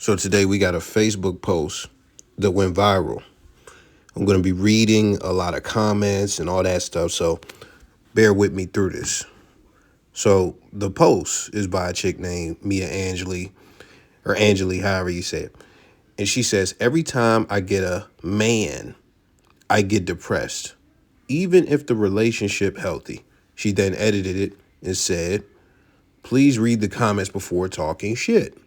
So today we got a Facebook post that went viral. I'm going to be reading a lot of comments and all that stuff, so bear with me through this. So the post is by a chick named Mia Angeli, or Angeli, however you say it. And she says, every time I get a man, I get depressed, even if the relationship healthy. She then edited it and said, please read the comments before talking shit.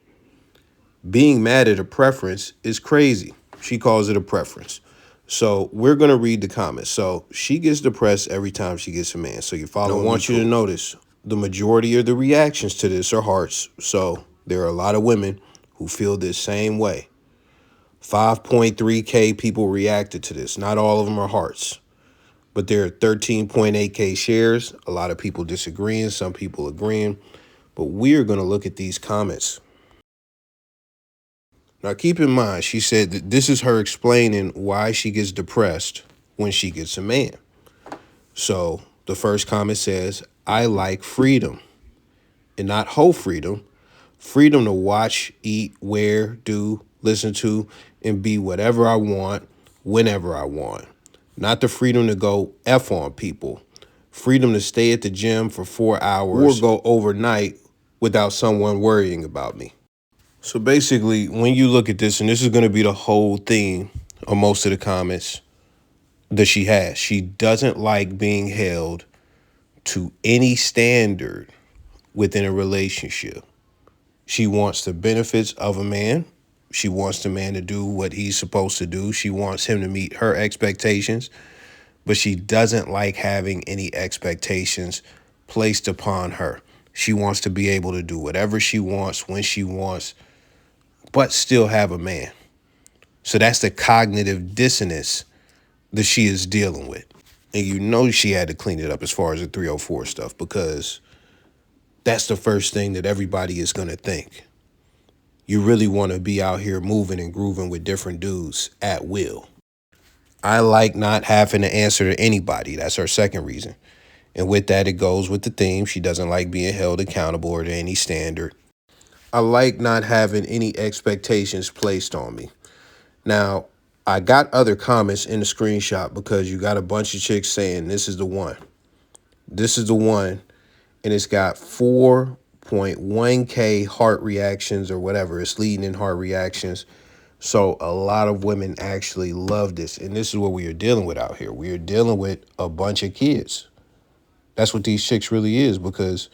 Being mad at a preference is crazy. She calls it a preference. So we're going to read the comments. So she gets depressed every time she gets a man. So you follow. I want you to notice the majority of the reactions to this are hearts. So there are a lot of women who feel this same way. 5.3K people reacted to this. Not all of them are hearts, but there are 13.8K shares. A lot of people disagreeing, some people agreeing. But we're going to look at these comments. Now, keep in mind, she said that this is her explaining why she gets depressed when she gets a man. So the first comment says, I like freedom, and not whole freedom. Freedom to watch, eat, wear, do, listen to, and be whatever I want, whenever I want. Not the freedom to go F on people. Freedom to stay at the gym for 4 hours or go overnight without someone worrying about me. So basically, when you look at this, and this is going to be the whole theme of most of the comments that she has, she doesn't like being held to any standard within a relationship. She wants the benefits of a man. She wants the man to do what he's supposed to do. She wants him to meet her expectations, but she doesn't like having any expectations placed upon her. She wants to be able to do whatever she wants, when she wants, but still have a man. So that's the cognitive dissonance that she is dealing with. And you know she had to clean it up as far as the 304 stuff, because that's the first thing that everybody is going to think. You really want to be out here moving and grooving with different dudes at will. I like not having to answer to anybody. That's her second reason. And with that, it goes with the theme. She doesn't like being held accountable or to any standard. I like not having any expectations placed on me. Now, I got other comments in the screenshot because you got a bunch of chicks saying this is the one. This is the one. And it's got 4.1K heart reactions or whatever. It's leading in heart reactions. So a lot of women actually love this. And this is what we are dealing with out here. We are dealing with a bunch of kids. That's what these chicks really is, because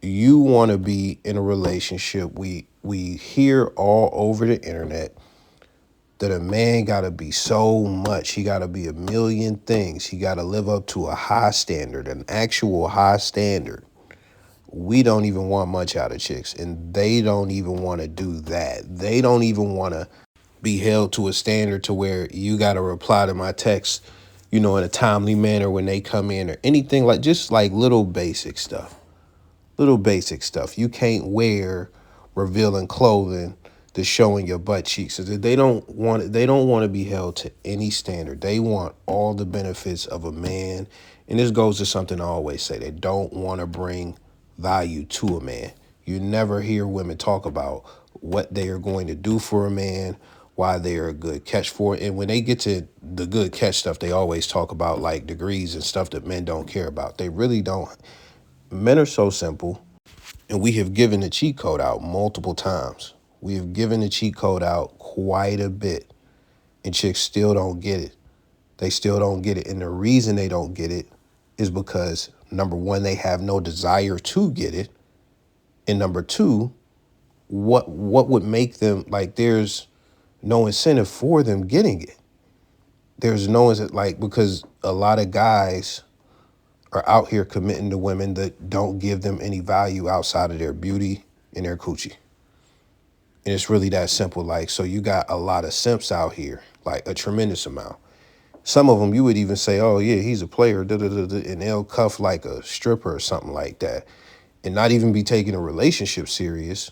you want to be in a relationship. We hear all over the internet that a man got to be so much. He got to be a million things. He got to live up to a high standard, an actual high standard. We don't even want much out of chicks, and they don't even want to do that. They don't even want to be held to a standard to where you got to reply to my text, in a timely manner when they come in or anything, like just like little basic stuff. Little basic stuff. You can't wear revealing clothing that's showing your butt cheeks. They don't want to be held to any standard. They want all the benefits of a man. And this goes to something I always say. They don't want to bring value to a man. You never hear women talk about what they are going to do for a man, why they are a good catch for it. And when they get to the good catch stuff, they always talk about like degrees and stuff that men don't care about. They really don't. Men are so simple, and we have given the cheat code out multiple times. We have given the cheat code out quite a bit, and chicks still don't get it. They still don't get it, and the reason they don't get it is because, number one, they have no desire to get it, and number two, what would make them, like, there's no incentive for them getting it. There's no incentive, like, because a lot of guys are out here committing to women that don't give them any value outside of their beauty and their coochie. And it's really that simple. Like, so you got a lot of simps out here, like a tremendous amount. Some of them you would even say, oh yeah, he's a player, and they'll cuff like a stripper or something like that, and not even be taking a relationship serious.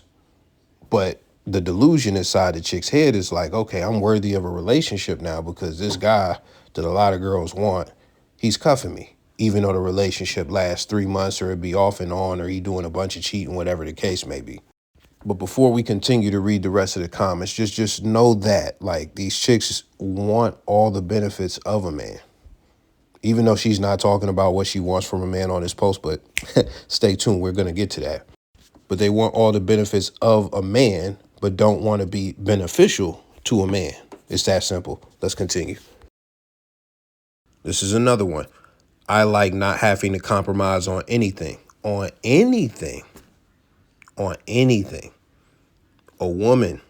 But the delusion inside the chick's head is like, okay, I'm worthy of a relationship now because this guy that a lot of girls want, he's cuffing me. Even though the relationship lasts 3 months or it be off and on or he doing a bunch of cheating, whatever the case may be. But before we continue to read the rest of the comments, just know that like these chicks want all the benefits of a man. Even though she's not talking about what she wants from a man on this post, but stay tuned, we're going to get to that. But they want all the benefits of a man, but don't want to be beneficial to a man. It's that simple. Let's continue. This is another one. I like not having to compromise on anything. On anything. On anything. A woman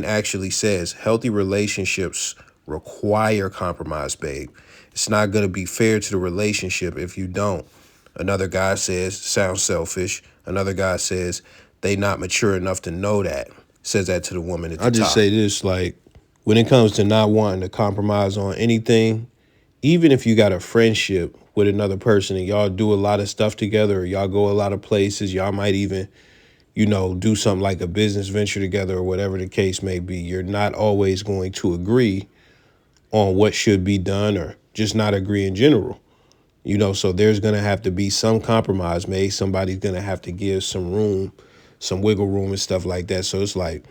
actually says healthy relationships require compromise, babe. It's not going to be fair to the relationship if you don't. Another guy says, sounds selfish. Another guy says, they not mature enough to know that. Says that to the woman at the top. I just say this, like, when it comes to not wanting to compromise on anything, even if you got a friendship with another person and y'all do a lot of stuff together or y'all go a lot of places, y'all might even, do something like a business venture together or whatever the case may be, you're not always going to agree on what should be done or just not agree in general. So there's going to have to be some compromise made. Somebody's going to have to give some room, some wiggle room and stuff like that. So it's like,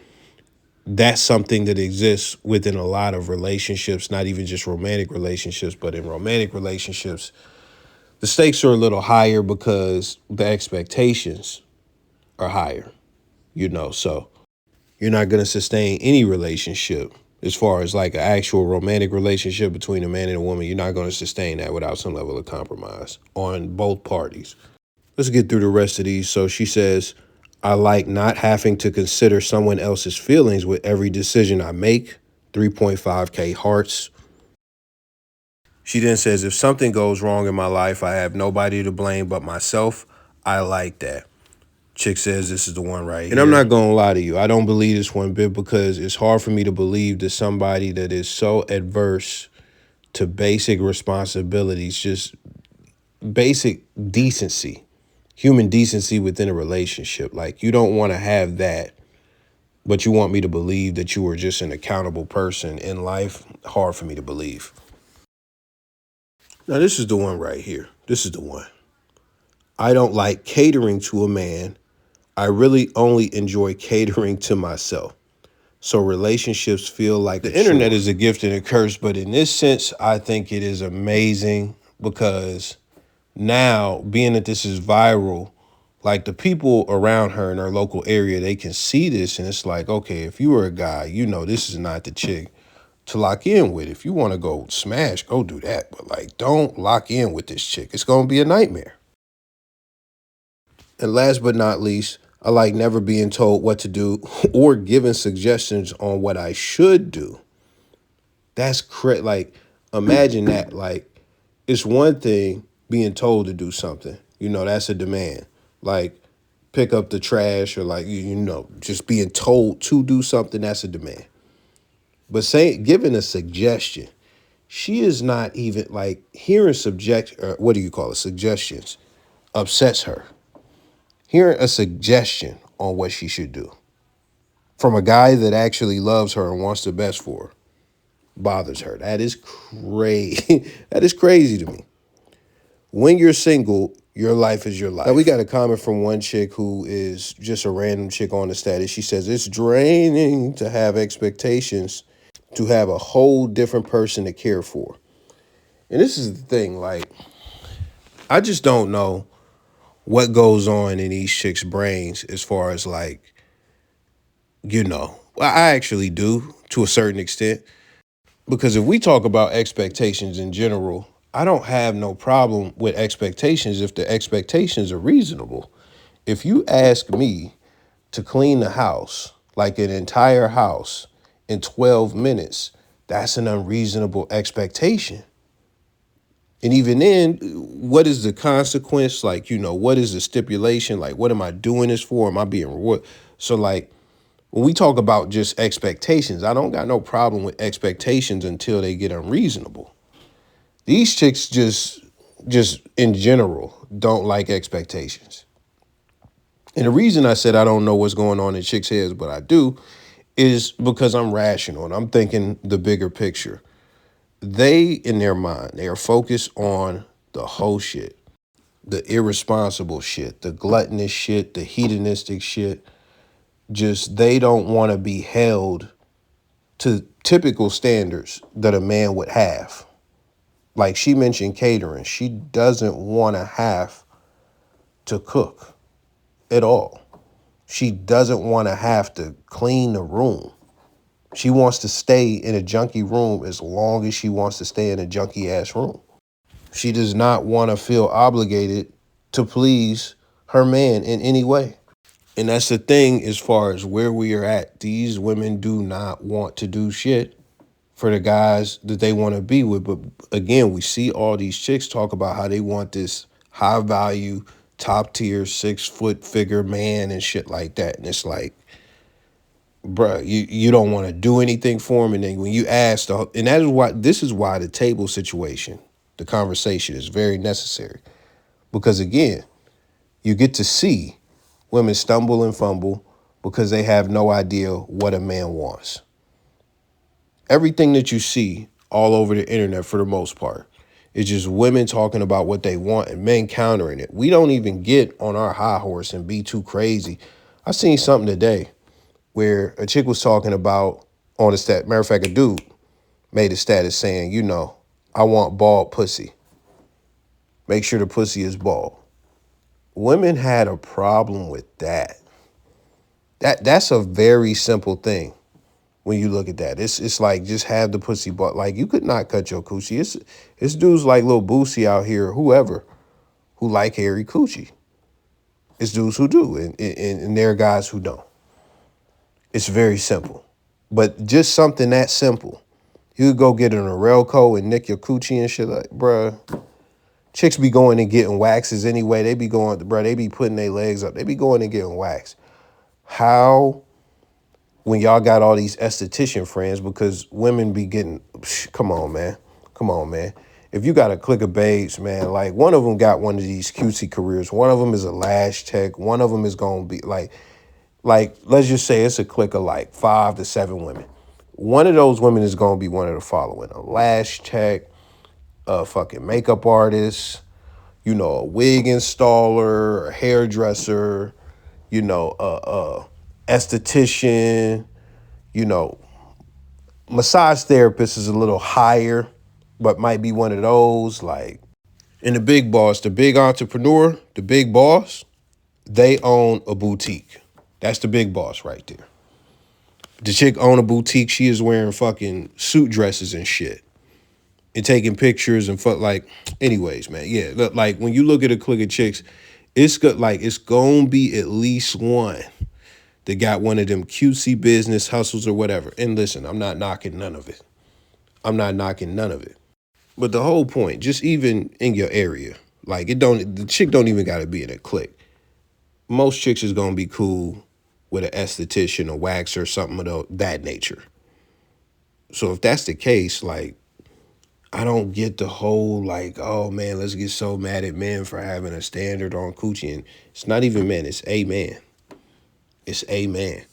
that's something that exists within a lot of relationships, not even just romantic relationships, but in romantic relationships, the stakes are a little higher because the expectations are higher, so you're not going to sustain any relationship as far as like an actual romantic relationship between a man and a woman. You're not going to sustain that without some level of compromise on both parties. Let's get through the rest of these. So she says, I like not having to consider someone else's feelings with every decision I make. 3.5K hearts. She then says, if something goes wrong in my life, I have nobody to blame but myself. I like that. Chick says this is the one right here. And I'm not going to lie to you. I don't believe this one bit because it's hard for me to believe that somebody that is so adverse to basic responsibilities, just basic decency, human decency within a relationship. Like, you don't want to have that, but you want me to believe that you are just an accountable person in life. Hard for me to believe. Now, this is the one right here. This is the one. I don't like catering to a man. I really only enjoy catering to myself. So relationships feel like the internet is a gift and a curse. But in this sense, I think it is amazing because now, being that this is viral, like the people around her in her local area, they can see this and it's like, okay, if you were a guy, this is not the chick to lock in with. If you want to go smash, go do that. But like, don't lock in with this chick. It's going to be a nightmare. And last but not least, I like never being told what to do or given suggestions on what I should do. That's crazy. Like, imagine that. Like, it's one thing being told to do something. That's a demand. Like, pick up the trash or like, just being told to do something, that's a demand. But giving a suggestion, she is not even like hearing what do you call it? Suggestions upsets her. Hearing a suggestion on what she should do from a guy that actually loves her and wants the best for her bothers her. That is crazy. That is crazy to me. When you're single, your life is your life. Now, we got a comment from one chick who is just a random chick on the status. She says, it's draining to have expectations, to have a whole different person to care for. And this is the thing, like, I just don't know what goes on in these chicks' brains as far as like, well, I actually do to a certain extent. Because if we talk about expectations in general, I don't have no problem with expectations if the expectations are reasonable. If you ask me to clean the house, like an entire house, in 12 minutes, that's an unreasonable expectation. And even then, what is the consequence? Like, what is the stipulation? Like, what am I doing this for? Am I being rewarded? So, like, when we talk about just expectations, I don't got no problem with expectations until they get unreasonable. These chicks just in general don't like expectations. And the reason I said I don't know what's going on in chicks' heads, but I do, is because I'm rational and I'm thinking the bigger picture. They, in their mind, they are focused on the whole shit, the irresponsible shit, the gluttonous shit, the hedonistic shit. Just they don't want to be held to typical standards that a man would have. Like she mentioned catering. She doesn't want to have to cook at all. She doesn't want to have to clean the room. She wants to stay in a junky room as long as she wants to stay in a junky ass room. She does not want to feel obligated to please her man in any way. And that's the thing as far as where we are at. These women do not want to do shit for the guys that they want to be with. But again, we see all these chicks talk about how they want this high value, top tier, 6 foot figure man and shit like that. And it's like, bruh, you don't want to do anything for him. And then when you ask, and that is why, this is why the table situation, the conversation is very necessary. Because again, you get to see women stumble and fumble because they have no idea what a man wants. Everything that you see all over the internet for the most part is just women talking about what they want and men countering it. We don't even get on our high horse and be too crazy. I seen something today where a chick was talking about on the stat. Matter of fact, a dude made a status saying, I want bald pussy. Make sure the pussy is bald. Women had a problem with that. That's a very simple thing when you look at that. It's like just have the pussy bald. Like you could not cut your coochie. It's dudes like Lil Boosie out here, whoever, who like hairy coochie. It's dudes who do, and there are guys who don't. It's very simple. But just something that simple. You could go get an Orelco and nick your coochie and shit like, bruh. Chicks be going and getting waxes anyway. They be putting their legs up. They be going and getting waxed. How, when y'all got all these esthetician friends, because women be getting, come on, man. Come on, man. If you got a clique of babes, man, like one of them got one of these cutesy careers. One of them is a lash tech. One of them is going to be like, let's just say it's a clique of like 5 to 7 women. One of those women is going to be one of the following: a lash tech, a fucking makeup artist, a wig installer, a hairdresser, a esthetician, massage therapist is a little higher, but might be one of those. Like, and the big boss, the big entrepreneur, the big boss, they own a boutique. That's the big boss right there. The chick own a boutique. She is wearing fucking suit dresses and shit and taking pictures and anyways, man. Yeah, look, like when you look at a clique of chicks, it's gonna be at least one that got one of them cutesy business hustles or whatever. And listen, I'm not knocking none of it. But the whole point, just even in your area, like the chick don't even gotta be in a clique. Most chicks is gonna be cool with an esthetician, a waxer, something of that nature. So if that's the case, like, I don't get the whole like, oh man, let's get so mad at men for having a standard on coochie. And it's not even men, it's a man. It's a man.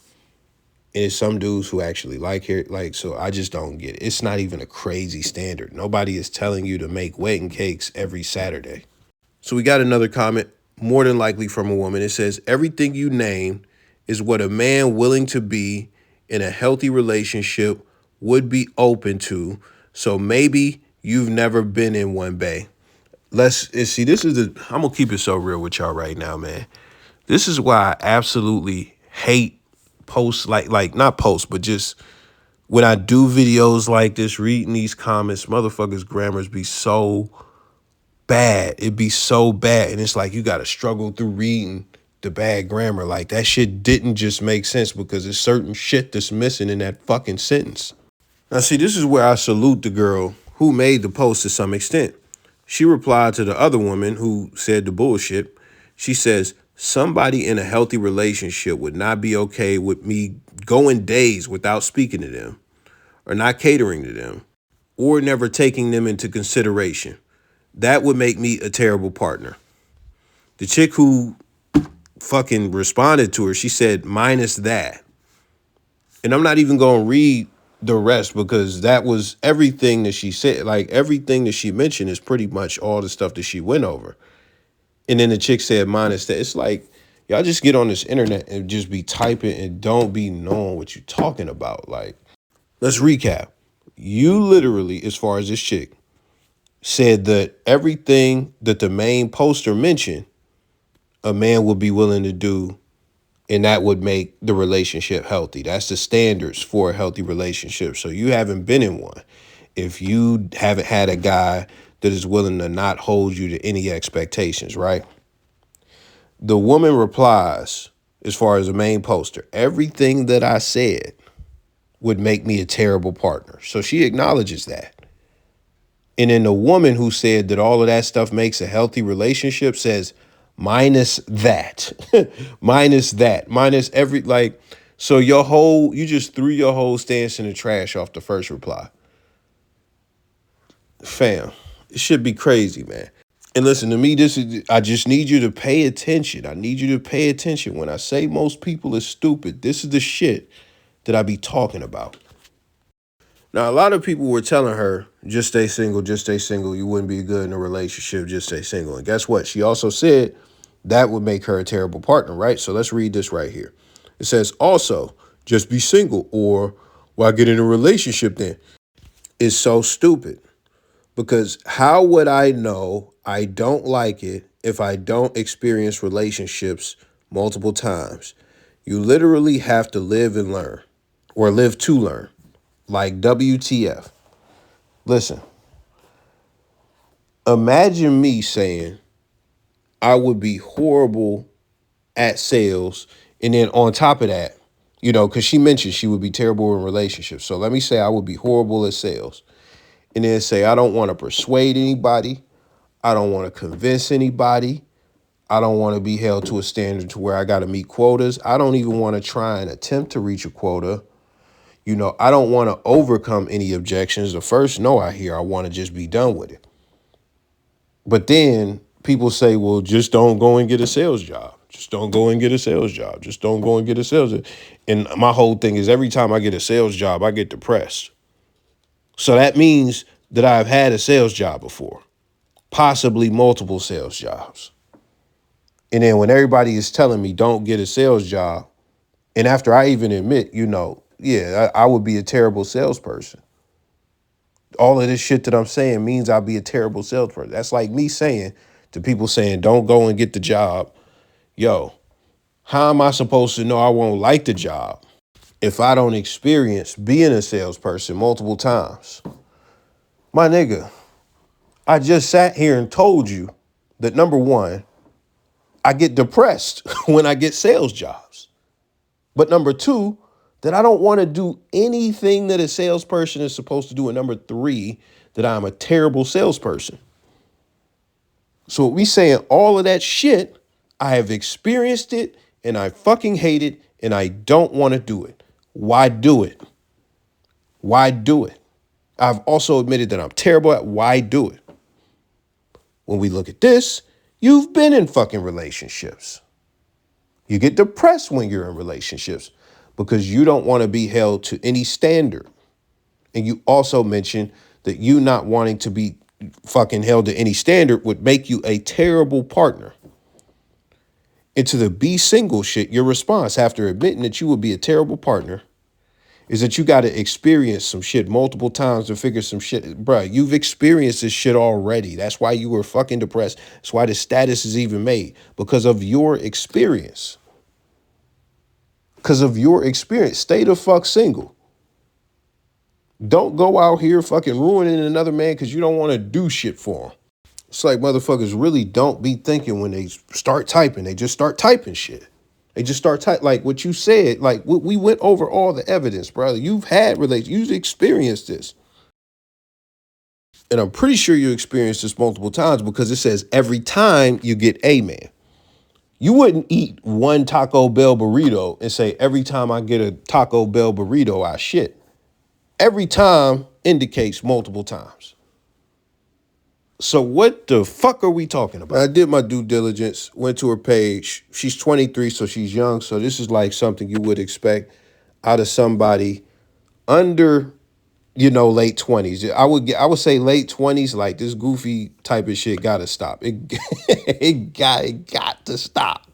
And it's some dudes who actually like hair, so I just don't get it. It's not even a crazy standard. Nobody is telling you to make wedding cakes every Saturday. So we got another comment, more than likely from a woman. It says, everything you named is what a man willing to be in a healthy relationship would be open to. So maybe you've never been in one, bae. I'm gonna keep it so real with y'all right now, man. This is why I absolutely hate posts like not posts, but just when I do videos like this, reading these comments, motherfuckers' grammars be so bad. It be so bad. And it's like you gotta struggle through reading the bad grammar. Like that shit didn't just make sense because there's certain shit that's missing in that fucking sentence. Now see, this is where I salute the girl who made the post to some extent. She replied to the other woman who said the bullshit. She says, somebody in a healthy relationship would not be okay with me going days without speaking to them or not catering to them or never taking them into consideration. That would make me a terrible partner. The chick who fucking responded to her, she said, minus that. And I'm not even going to read the rest because that was everything that she said. Like everything that she mentioned is pretty much all the stuff that she went over. And then the chick said minus that. It's like, Y'all just get on this internet and just be typing and don't be knowing what you're talking about. Like, let's recap. You literally, as far as this chick, said that everything that the main poster mentioned, a man would be willing to do, and that would make the relationship healthy. That's the standards for a healthy relationship. So you haven't been in one if you haven't had a guy that is willing to not hold you to any expectations, right? The woman replies, as far as the main poster, everything that I said would make me a terrible partner. So she acknowledges that. And then the woman who said that all of that stuff makes a healthy relationship says, minus that, minus that, minus every, like, so you just threw your whole stance in the trash off the first reply. Fam, it should be crazy, man. And listen to me, I just need you to pay attention. I need you to pay attention. When I say most people are stupid, this is the shit that I be talking about. Now, a lot of people were telling her, just stay single, just stay single. You wouldn't be good in a relationship, just stay single. And guess what? She also said that would make her a terrible partner, right? So let's read this right here. It says, also, just be single, or why get in a relationship then? It's so stupid, because how would I know I don't like it if I don't experience relationships multiple times? You literally have to live and learn, or live to learn. Like WTF. Listen, imagine me saying I would be horrible at sales. And then on top of that, because she mentioned she would be terrible in relationships. So let me say I would be horrible at sales. And then say I don't want to persuade anybody. I don't want to convince anybody. I don't want to be held to a standard to where I got to meet quotas. I don't even want to try and attempt to reach a quota. I don't want to overcome any objections. The first no I hear, I want to just be done with it. But then people say, well, just don't go and get a sales job. Just don't go and get a sales job. Just don't go and get a sales job. And my whole thing is every time I get a sales job, I get depressed. So that means that I've had a sales job before, possibly multiple sales jobs. And then when everybody is telling me don't get a sales job, and after I even admit, I would be a terrible salesperson. All of this shit that I'm saying means I'll be a terrible salesperson. That's like me saying to people saying, don't go and get the job. Yo, how am I supposed to know I won't like the job if I don't experience being a salesperson multiple times? My nigga, I just sat here and told you that number one, I get depressed when I get sales jobs. But number two, that I don't want to do anything that a salesperson is supposed to do. And number three, that I'm a terrible salesperson. So we saying all of that shit, I have experienced it and I fucking hate it and I don't want to do it. Why do it? Why do it? I've also admitted that I'm terrible at why do it. When we look at this, you've been in fucking relationships. You get depressed when you're in relationships because you don't want to be held to any standard. And you also mentioned that you not wanting to be fucking held to any standard would make you a terrible partner. And to the be single shit, your response after admitting that you would be a terrible partner is that you got to experience some shit multiple times to figure some shit. Bruh, you've experienced this shit already. That's why you were fucking depressed. That's why the status is even made, because of your experience. Because of your experience. Stay the fuck single. Don't go out here fucking ruining another man because you don't want to do shit for him. It's like motherfuckers really don't be thinking when they start typing. They just start typing shit. They just start typing. Like what you said, like we went over all the evidence, brother. You've had relations. You've experienced this. And I'm pretty sure you experienced this multiple times because it says every time you get a man. You wouldn't eat one Taco Bell burrito and say, every time I get a Taco Bell burrito, I shit. Every time indicates multiple times. So what the fuck are we talking about? I did my due diligence, went to her page. She's 23, so she's young. So this is like something you would expect out of somebody under, late 20s. I would say late 20s, like this goofy type of shit gotta stop. It got to stop.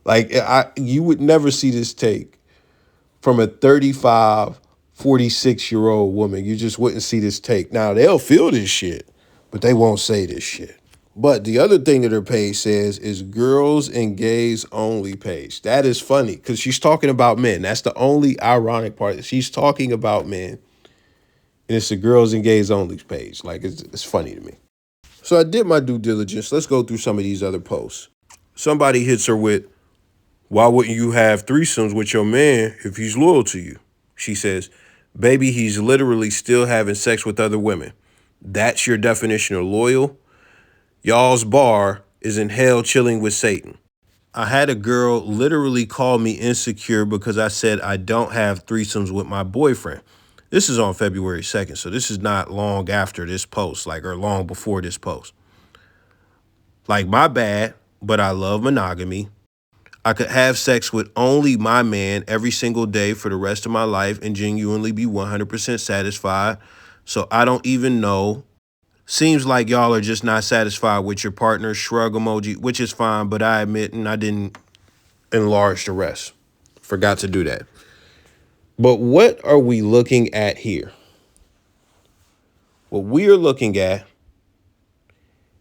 Like you would never see this take from a 35, 46-year-old woman. You just wouldn't see this take. Now, they'll feel this shit, but they won't say this shit. But the other thing that her page says is girls and gays only page. That is funny because she's talking about men. That's the only ironic part. She's talking about men, and it's the girls and gays only page. Like, it's funny to me. So I did my due diligence. Let's go through some of these other posts. Somebody hits her with, why wouldn't you have threesomes with your man if he's loyal to you? She says, baby, he's literally still having sex with other women. That's your definition of loyal? Y'all's bar is in hell chilling with Satan. I had a girl literally call me insecure because I said I don't have threesomes with my boyfriend. This is on February 2nd, so this is not long after this post, like, or long before this post. Like, my bad, but I love monogamy. I could have sex with only my man every single day for the rest of my life and genuinely be 100% satisfied. So I don't even know. Seems like y'all are just not satisfied with your partner. Shrug emoji, which is fine, but I admit, and I didn't enlarge the rest. Forgot to do that. But what are we looking at here? What we are looking at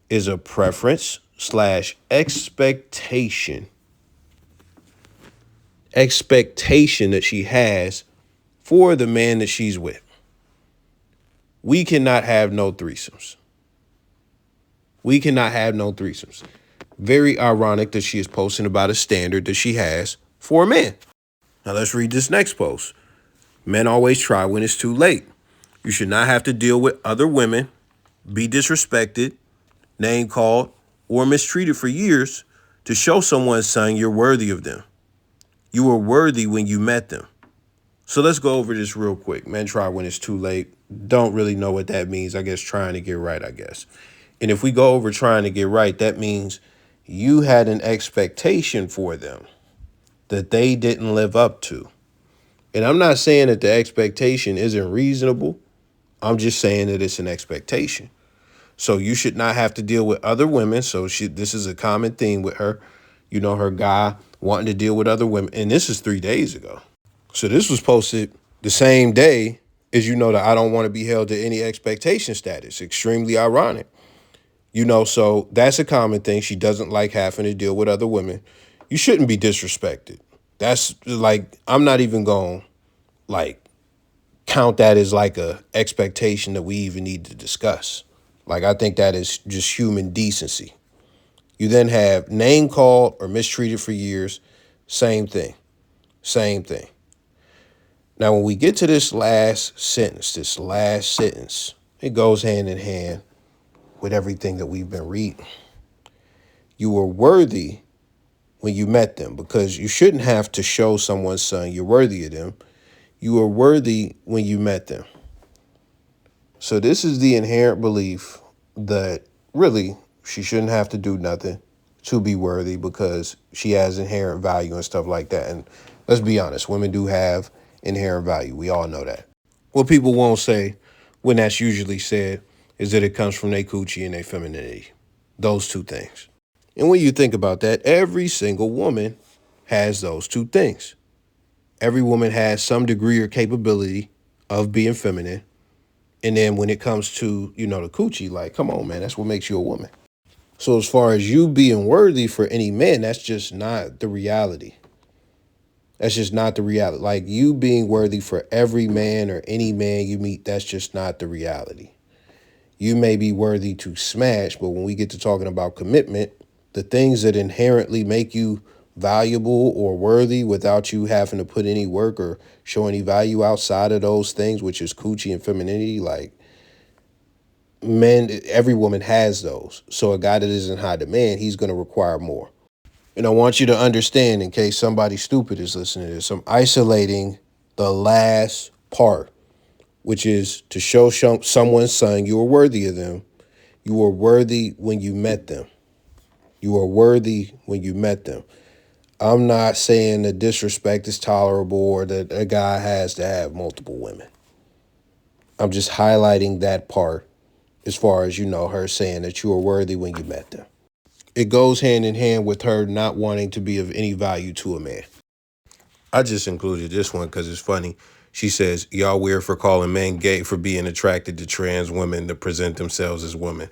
is a preference slash expectation that she has for the man that she's with. We cannot have no threesomes. We cannot have no threesomes. Very ironic that she is posting about a standard that she has for a man. Now let's read this next post. Men always try when it's too late. You should not have to deal with other women, be disrespected, name called, or mistreated for years to show someone's son you're worthy of them. You were worthy when you met them. So let's go over this real quick. Men try when it's too late. Don't really know what that means. I guess trying to get right, I guess. And if we go over trying to get right, that means you had an expectation for them that they didn't live up to. And I'm not saying that the expectation isn't reasonable. I'm just saying that it's an expectation. So you should not have to deal with other women. So this is a common theme with her. You know, her guy wanting to deal with other women. And this is 3 days ago. So this was posted the same day as, you know, that I don't want to be held to any expectation status. Extremely ironic. You know, so that's a common thing. She doesn't like having to deal with other women. You shouldn't be disrespected. That's like, I'm not even going to like count that as like a expectation that we even need to discuss. Like, I think that is just human decency. You then have name called or mistreated for years. Same thing. Same thing. Now, when we get to this last sentence, it goes hand in hand with everything that we've been reading. You were worthy when you met them, because you shouldn't have to show someone's son you're worthy of them. You were worthy when you met them. So this is the inherent belief that really she shouldn't have to do nothing to be worthy because she has inherent value and stuff like that. And let's be honest, women do have inherent value. We all know that. What people won't say when that's usually said is that it comes from their coochie and their femininity. Those two things. And when you think about that, every single woman has those two things. Every woman has some degree or capability of being feminine. And then when it comes to, you know, the coochie, like, come on, man, that's what makes you a woman. So as far as you being worthy for any man, that's just not the reality. That's just not the reality. Like, you being worthy for every man or any man you meet, that's just not the reality. You may be worthy to smash, but when we get to talking about commitment, the things that inherently make you valuable or worthy without you having to put any work or show any value outside of those things, which is coochie and femininity, like, men, every woman has those. So a guy that is in high demand, he's going to require more. And I want you to understand, in case somebody stupid is listening to this, I'm isolating the last part, which is to show someone's son you are worthy of them. You are worthy when you met them. You are worthy when you met them. I'm not saying that disrespect is tolerable or that a guy has to have multiple women. I'm just highlighting that part as far as, you know, her saying that you are worthy when you met them. It goes hand in hand with her not wanting to be of any value to a man. I just included this one because it's funny. She says, y'all weird for calling men gay for being attracted to trans women that present themselves as women.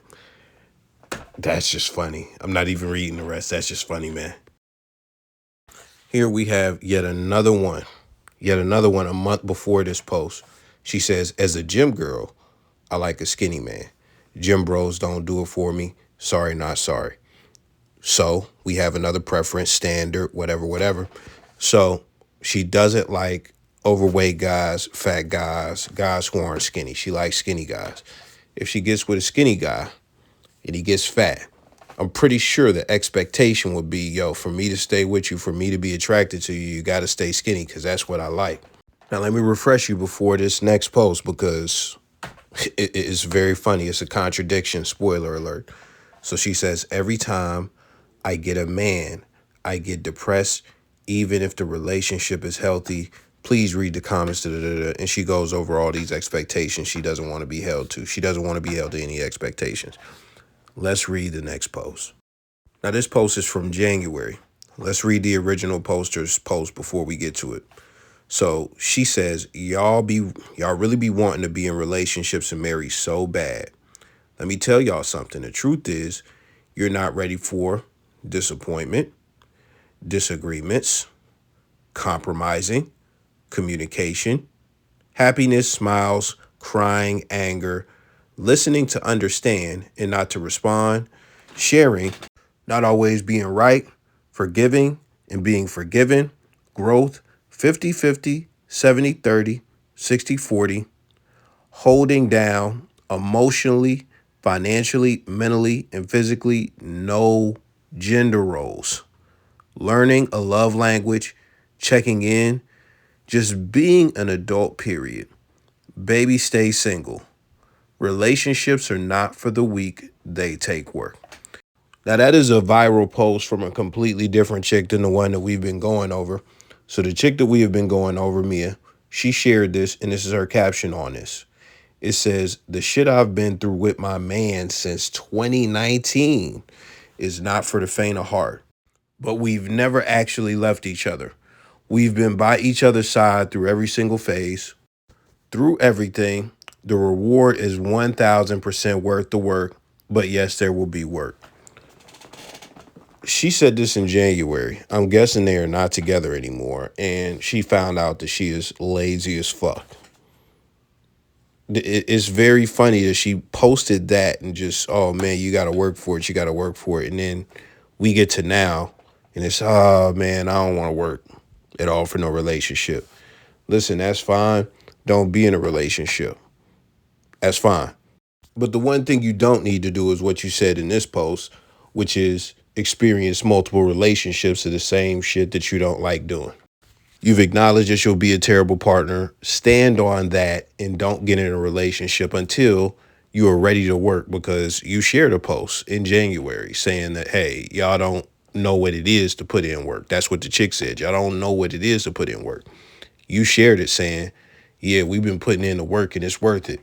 That's just funny. I'm not even reading the rest. That's just funny, man. Here we have yet another one a month before this post. She says, as a gym girl, I like a skinny man. Gym bros don't do it for me. Sorry, not sorry. So we have another preference, standard, whatever, whatever. So she doesn't like overweight guys, fat guys, guys who aren't skinny. She likes skinny guys. If she gets with a skinny guy and he gets fat, I'm pretty sure the expectation would be, yo, for me to stay with you, for me to be attracted to you, you got to stay skinny because that's what I like. Now, let me refresh you before this next post because it is very funny. It's a contradiction, spoiler alert. So she says, every time I get a man, I get depressed, even if the relationship is healthy. Please read the comments. Da, da, da, da. And she goes over all these expectations she doesn't want to be held to. She doesn't want to be held to any expectations. Let's read the next post. Now, this post is from January. Let's read the original poster's post before we get to it. So she says, y'all really be wanting to be in relationships and marry so bad. Let me tell y'all something. The truth is, you're not ready for disappointment, disagreements, compromising, communication, happiness, smiles, crying, anger, listening to understand and not to respond, sharing, not always being right, forgiving and being forgiven, growth, 50-50, 70-30, 60-40, holding down emotionally, financially, mentally, and physically, no gender roles, learning a love language, checking in, just being an adult, period. Baby, stay single. Relationships are not for the weak, they take work. Now, that is a viral post from a completely different chick than the one that we've been going over. So the chick that we have been going over, Mia, she shared this, and this is her caption on this. It says, the shit I've been through with my man since 2019 is not for the faint of heart, but we've never actually left each other. We've been by each other's side through every single phase, through everything. The reward is 1000% worth the work, but yes, there will be work. She said this in January. I'm guessing they are not together anymore, and she found out that she is lazy as fuck. It's very funny that she posted that and just, oh man, you got to work for it. You got to work for it. And then we get to now and it's, oh man, I don't want to work at all for no relationship. Listen, that's fine. Don't be in a relationship. That's fine. But the one thing you don't need to do is what you said in this post, which is experience multiple relationships of the same shit that you don't like doing. You've acknowledged that you'll be a terrible partner. Stand on that and don't get in a relationship until you are ready to work, because you shared a post in January saying that, hey, y'all don't know what it is to put in work. That's what the chick said. Y'all don't know what it is to put in work. You shared it saying, yeah, we've been putting in the work and it's worth it.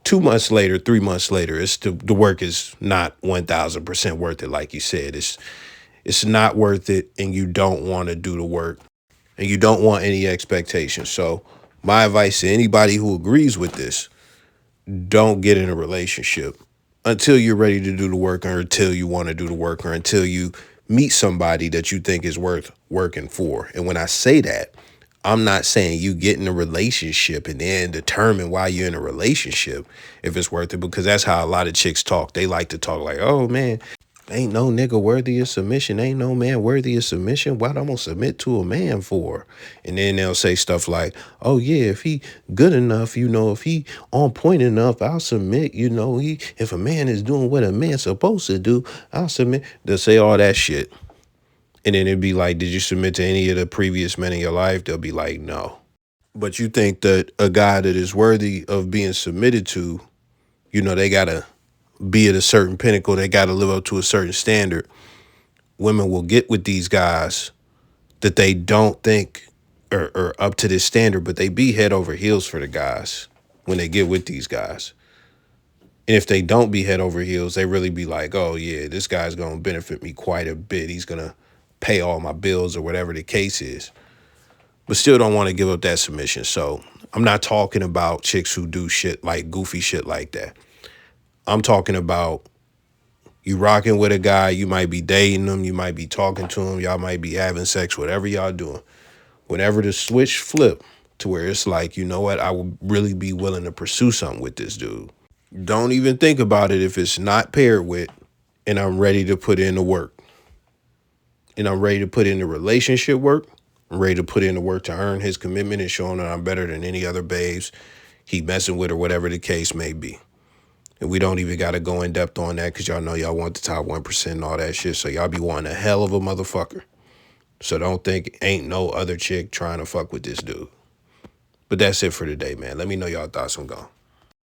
2 months later, 3 months later, the work is not 1000% worth it. Like you said, it's not worth it, and you don't want to do the work. And you don't want any expectations. So my advice to anybody who agrees with this, don't get in a relationship until you're ready to do the work, or until you want to do the work, or until you meet somebody that you think is worth working for. And when I say that, I'm not saying you get in a relationship and then determine why you're in a relationship if it's worth it, because that's how a lot of chicks talk. They like to talk like, oh man, ain't no nigga worthy of submission. Ain't no man worthy of submission. What I'm gonna submit to a man for? And then they'll say stuff like, oh yeah, if he good enough, if he on point enough, I'll submit. If a man is doing what a man's supposed to do, I'll submit. They'll say all that shit. And then it'd be like, did you submit to any of the previous men in your life? They'll be like, no. But you think that a guy that is worthy of being submitted to, they gotta be at a certain pinnacle. They got to live up to a certain standard. Women will get with these guys that they don't think are up to this standard, but they be head over heels for the guys when they get with these guys. And if they don't be head over heels, they really be like, oh, yeah, this guy's going to benefit me quite a bit. He's going to pay all my bills or whatever the case is. But still don't want to give up that submission. So I'm not talking about chicks who do shit like goofy shit like that. I'm talking about you rocking with a guy, you might be dating him, you might be talking to him, y'all might be having sex, whatever y'all doing. Whenever the switch flip to where it's like, you know what, I would really be willing to pursue something with this dude. Don't even think about it if it's not paired with, and I'm ready to put in the work. And I'm ready to put in the relationship work. I'm ready to put in the work to earn his commitment and show him that I'm better than any other babes he messing with or whatever the case may be. And we don't even got to go in depth on that because y'all know y'all want the top 1% and all that shit. So y'all be wanting a hell of a motherfucker. So don't think ain't no other chick trying to fuck with this dude. But that's it for today, man. Let me know y'all thoughts. I'm gone.